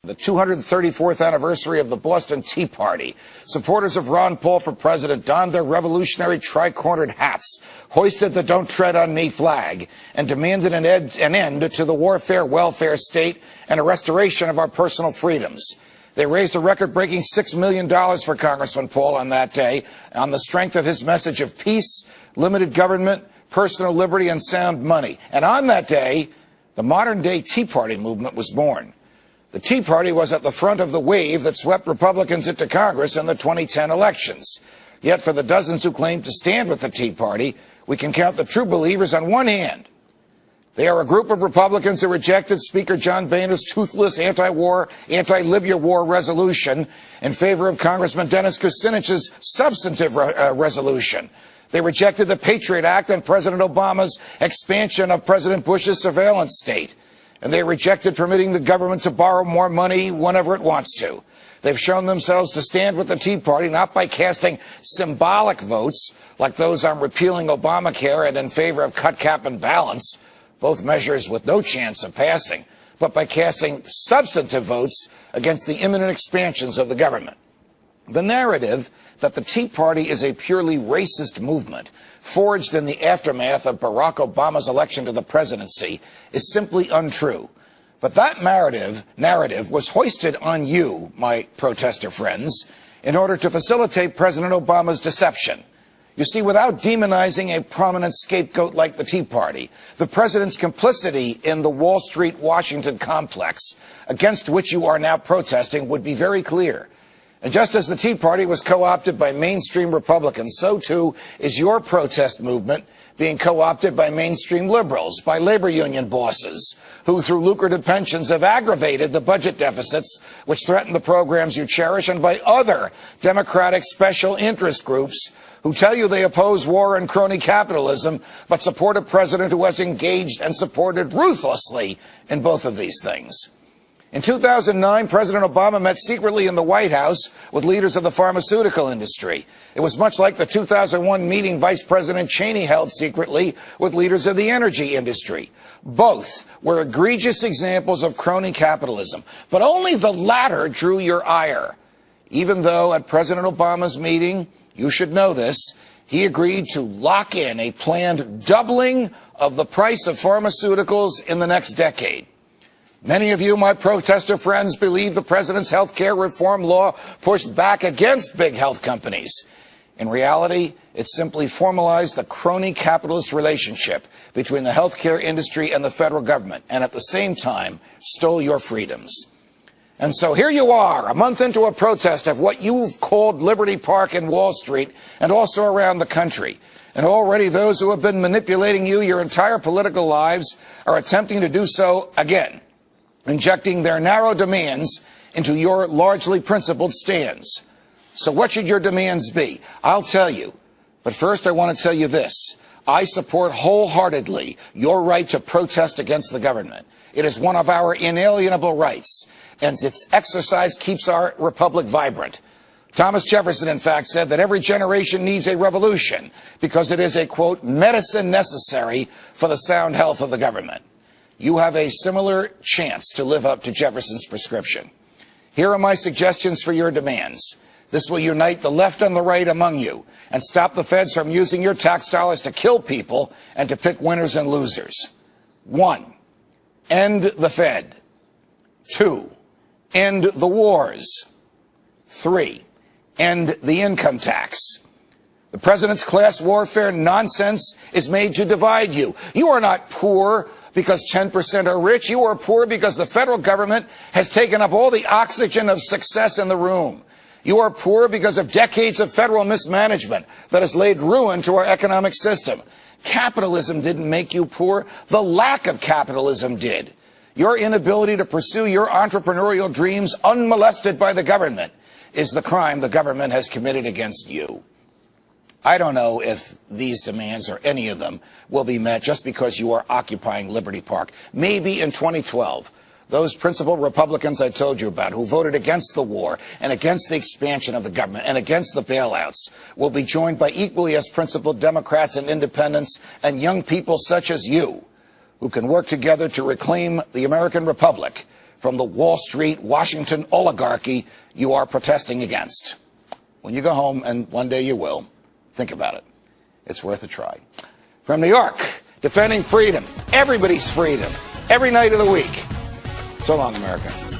The 234th anniversary of the Boston Tea Party. Supporters of Ron Paul for president donned their revolutionary tri-cornered hats, hoisted the "Don't Tread on Me" flag, and demanded an end to the warfare welfare state and a restoration of our personal freedoms. They raised a record-breaking $6 million for Congressman Paul on that day on the strength of his message of peace, limited government, personal liberty, and sound money. And on that day, the modern-day Tea Party movement was born. The Tea Party was at the front of the wave that swept Republicans into Congress in the 2010 elections. Yet for the dozens who claim to stand with the Tea Party, we can count the true believers on one hand. They are a group of Republicans who rejected Speaker John Boehner's toothless anti-war, anti-Libya war resolution in favor of Congressman Dennis Kucinich's substantive resolution. They rejected the Patriot Act and President Obama's expansion of President Bush's surveillance state. And they rejected permitting the government to borrow more money whenever it wants to. They've shown themselves to stand with the Tea Party not by casting symbolic votes like those on repealing Obamacare and in favor of cut, cap, and balance, both measures with no chance of passing, but by casting substantive votes against the imminent expansions of the government. The narrative that the Tea Party is a purely racist movement forged in the aftermath of Barack Obama's election to the presidency is simply untrue. But that narrative was hoisted on you, my protester friends, in order to facilitate President Obama's deception. You see, without demonizing a prominent scapegoat like the Tea Party, the president's complicity in the Wall Street-Washington complex, against which you are now protesting, would be very clear. And just as the Tea Party was co-opted by mainstream Republicans, so too is your protest movement being co-opted by mainstream liberals, by labor union bosses, who through lucrative pensions have aggravated the budget deficits which threaten the programs you cherish, and by other Democratic special interest groups who tell you they oppose war and crony capitalism, but support a president who has engaged and supported ruthlessly in both of these things. In 2009, President Obama met secretly in the White House with leaders of the pharmaceutical industry. It was much like the 2001 meeting Vice President Cheney held secretly with leaders of the energy industry. Both were egregious examples of crony capitalism, but only the latter drew your ire. Even though at President Obama's meeting, you should know this, he agreed to lock in a planned doubling of the price of pharmaceuticals in the next decade. Many of you, my protester friends, believe the president's health care reform law pushed back against big health companies. In reality, it simply formalized the crony capitalist relationship between the health care industry and the federal government, and at the same time stole your freedoms. And so here you are, a month into a protest of what you've called Liberty Park and Wall Street, and also around the country. And already those who have been manipulating you your entire political lives are attempting to do so again, injecting their narrow demands into your largely principled stands. So what should your demands be? I'll tell you. But first I want to tell you this. I support wholeheartedly your right to protest against the government. It is one of our inalienable rights, and its exercise keeps our republic vibrant. Thomas Jefferson, in fact, said that every generation needs a revolution because it is a, quote, medicine necessary for the sound health of the government. You have a similar chance to live up to Jefferson's prescription. Here are my suggestions for your demands. This will unite the left and the right among you and stop the feds from using your tax dollars to kill people and to pick winners and losers. 1, end the Fed. 2, end the wars. 3, end the income tax. The president's class warfare nonsense is made to divide you. You are not poor because 10% are rich. You are poor because the federal government has taken up all the oxygen of success in the room. You are poor because of decades of federal mismanagement that has laid ruin to our economic system. Capitalism didn't make you poor. The lack of capitalism did. Your inability to pursue your entrepreneurial dreams unmolested by the government is the crime the government has committed against you. I don't know if these demands, or any of them, will be met just because you are occupying Liberty Park. Maybe in 2012, those principled Republicans I told you about who voted against the war and against the expansion of the government and against the bailouts will be joined by equally as principled Democrats and independents and young people such as you who can work together to reclaim the American Republic from the Wall Street, Washington oligarchy you are protesting against. When you go home, and one day you will, think about it. It's worth a try. From New York, defending freedom, everybody's freedom, every night of the week. So long, America.